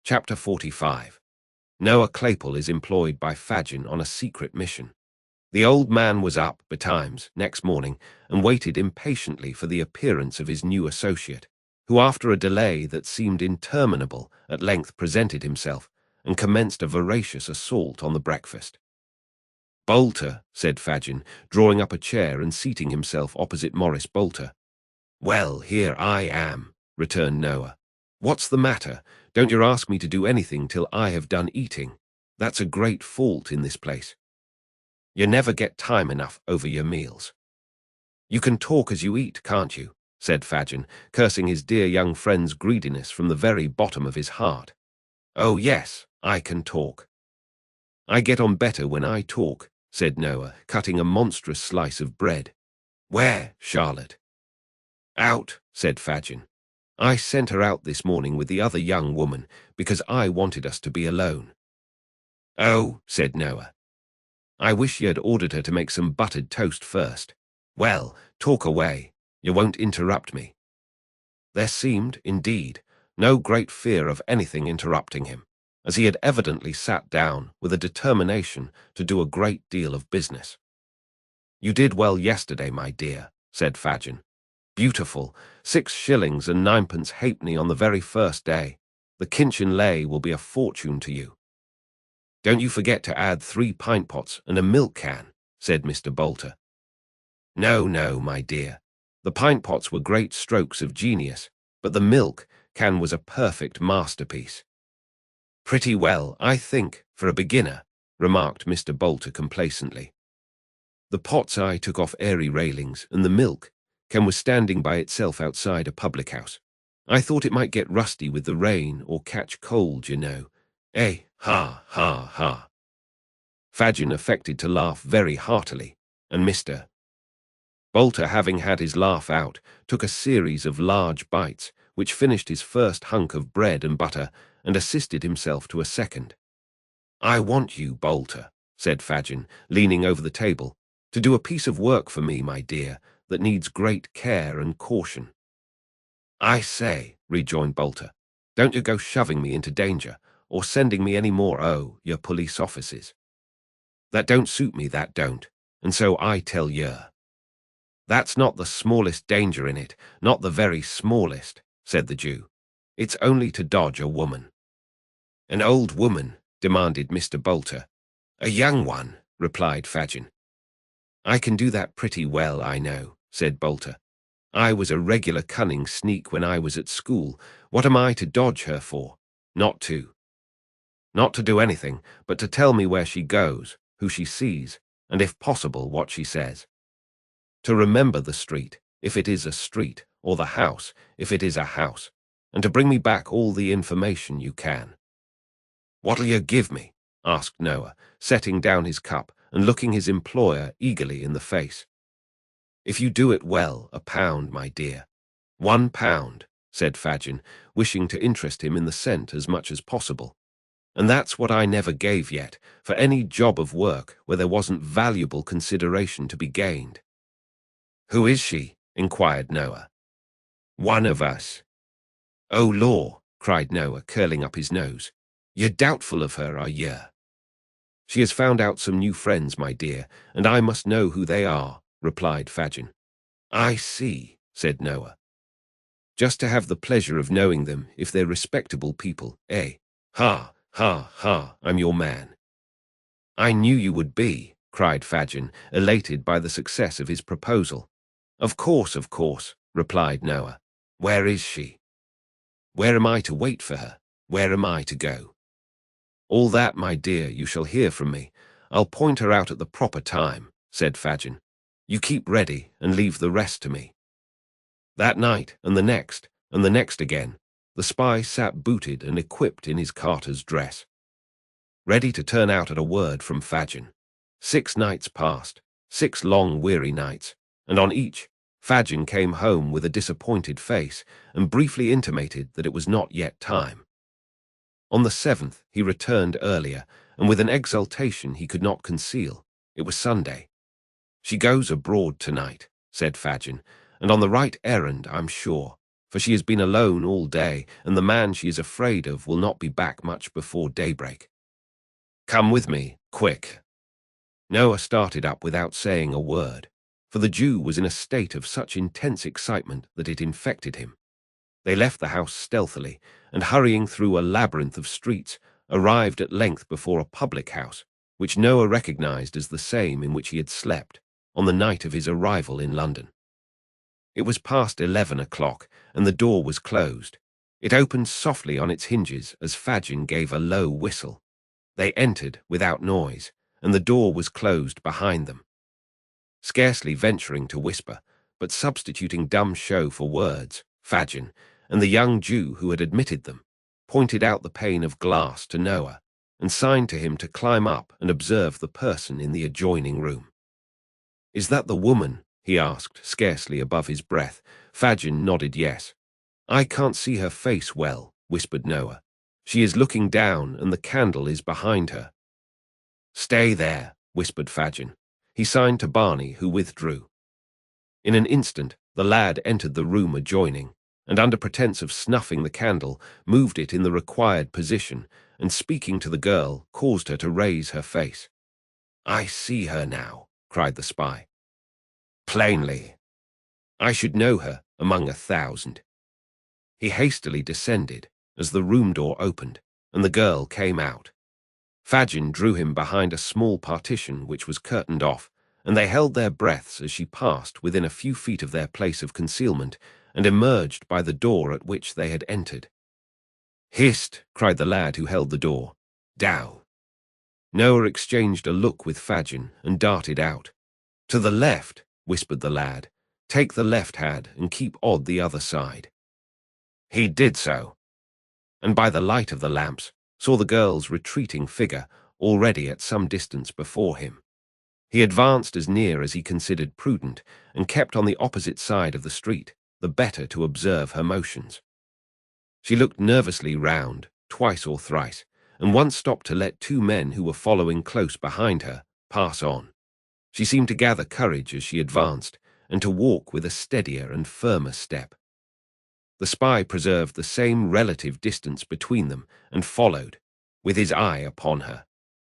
Chapter 45. Noah Claypole is employed by Fagin on a secret mission. The old man was up betimes next morning and waited impatiently for the appearance of his new associate, who after a delay that seemed interminable at length presented himself and commenced a voracious assault on the breakfast. "Bolter," said Fagin, drawing up a chair and seating himself opposite Maurice Bolter. "Well, here I am," returned Noah. "What's the matter? Don't you ask me to do anything till I have done eating. That's a great fault in this place. You never get time enough over your meals." "You can talk as you eat, can't you?" said Fagin, cursing his dear young friend's greediness from the very bottom of his heart. "Oh, yes, I can talk." "I get on better when I talk," said Noah, cutting a monstrous slice of bread. "Where, Charlotte?" "Out," said Fagin. "I sent her out this morning with the other young woman because I wanted us to be alone." "Oh," said Noah. "I wish you had ordered her to make some buttered toast first. Well, talk away. You won't interrupt me." There seemed, indeed, no great fear of anything interrupting him, as he had evidently sat down with a determination to do a great deal of business. "You did well yesterday, my dear," said Fagin. "Beautiful, 6 shillings and 9 halfpenny on the very first day. The kinchin lay will be a fortune to you." "Don't you forget to add 3 pint pots and a milk can," said Mr. Bolter. "No, no, my dear. The pint pots were great strokes of genius, but the milk can was a perfect masterpiece." "Pretty well, I think, for a beginner," remarked Mr. Bolter complacently. "The pots I took off airy railings, and the milk can was standing by itself outside a public-house. I thought it might get rusty with the rain or catch cold, you know. Eh, ha, ha, ha." Fagin affected to laugh very heartily, and Mr. Bolter, having had his laugh out, took a series of large bites, which finished his first hunk of bread and butter and assisted himself to a second. "I want you, Bolter," said Fagin, leaning over the table, "to do a piece of work for me, my dear, that needs great care and caution." "I say," rejoined Bolter, "don't you go shoving me into danger, or sending me any more your police offices. That don't suit me, that don't, and so I tell yer." "That's not the smallest danger in it, not the very smallest," said the Jew. "It's only to dodge a woman." "An old woman?" demanded Mr. Bolter. "A young one," replied Fagin. "I can do that pretty well, I know," said Bolter. "I was a regular cunning sneak when I was at school. What am I to dodge her for? Not to do anything, but to tell me where she goes, who she sees, and if possible what she says. To remember the street, if it is a street, or the house, if it is a house, and to bring me back all the information you can." "What'll you give me?" asked Noah, setting down his cup and looking his employer eagerly in the face. "If you do it well, £1, my dear." £1, said Fagin, wishing to interest him in the cent as much as possible. "And that's what I never gave yet, for any job of work where there wasn't valuable consideration to be gained." "Who is she?" inquired Noah. "One of us." "Oh, law," cried Noah, curling up his nose. "You're doubtful of her, are ye?" "She has found out some new friends, my dear, and I must know who they are," replied Fagin. "I see," said Noah. "Just to have the pleasure of knowing them, if they're respectable people, eh? Ha, ha, ha, I'm your man." "I knew you would be," cried Fagin, elated by the success of his proposal. Of course," replied Noah. "Where is she?" "Where am I to wait for her? Where am I to go?" "All that, my dear, you shall hear from me. I'll point her out at the proper time," said Fagin. "You keep ready and leave the rest to me." That night, and the next again, the spy sat booted and equipped in his carter's dress, ready to turn out at a word from Fagin. 6 nights passed, 6 long weary nights, and on each, Fagin came home with a disappointed face and briefly intimated that it was not yet time. On the 7th he returned earlier, and with an exultation he could not conceal. It was Sunday. "She goes abroad tonight," said Fagin, "and on the right errand, I'm sure. for she has been alone all day, and the man she is afraid of will not be back much before daybreak. Come with me, quick." Noah started up without saying a word, for the Jew was in a state of such intense excitement that it infected him. They left the house stealthily, and hurrying through a labyrinth of streets, arrived at length before a public house, which Noah recognized as the same in which he had slept on the night of his arrival in London. It was past 11 o'clock, and the door was closed. It opened softly on its hinges as Fagin gave a low whistle. They entered without noise, and the door was closed behind them. Scarcely venturing to whisper, but substituting dumb show for words, Fagin, and the young Jew who had admitted them, pointed out the pane of glass to Noah, and signed to him to climb up and observe the person in the adjoining room. "Is that the woman?" he asked, scarcely above his breath. Fagin nodded yes. "I can't see her face well," whispered Noah. "She is looking down, and the candle is behind her." "Stay there," whispered Fagin. He signed to Barney, who withdrew. In an instant, the lad entered the room adjoining, and under pretence of snuffing the candle, moved it in the required position, and speaking to the girl, caused her to raise her face. "I see her now," cried the spy. "Plainly. I should know her among 1,000. He hastily descended as the room door opened, and the girl came out. Fagin drew him behind a small partition which was curtained off, and they held their breaths as she passed within a few feet of their place of concealment and emerged by the door at which they had entered. "Hist!" cried the lad who held the door. "Down!" Noah exchanged a look with Fagin and darted out. "To the left," whispered the lad. "Take the left hand and keep odd the other side." He did so, and by the light of the lamps saw the girl's retreating figure already at some distance before him. He advanced as near as he considered prudent and kept on the opposite side of the street, the better to observe her motions. She looked nervously round, twice or thrice, and once stopped to let two men who were following close behind her pass on. She seemed to gather courage as she advanced, and to walk with a steadier and firmer step. The spy preserved the same relative distance between them and followed, with his eye upon her.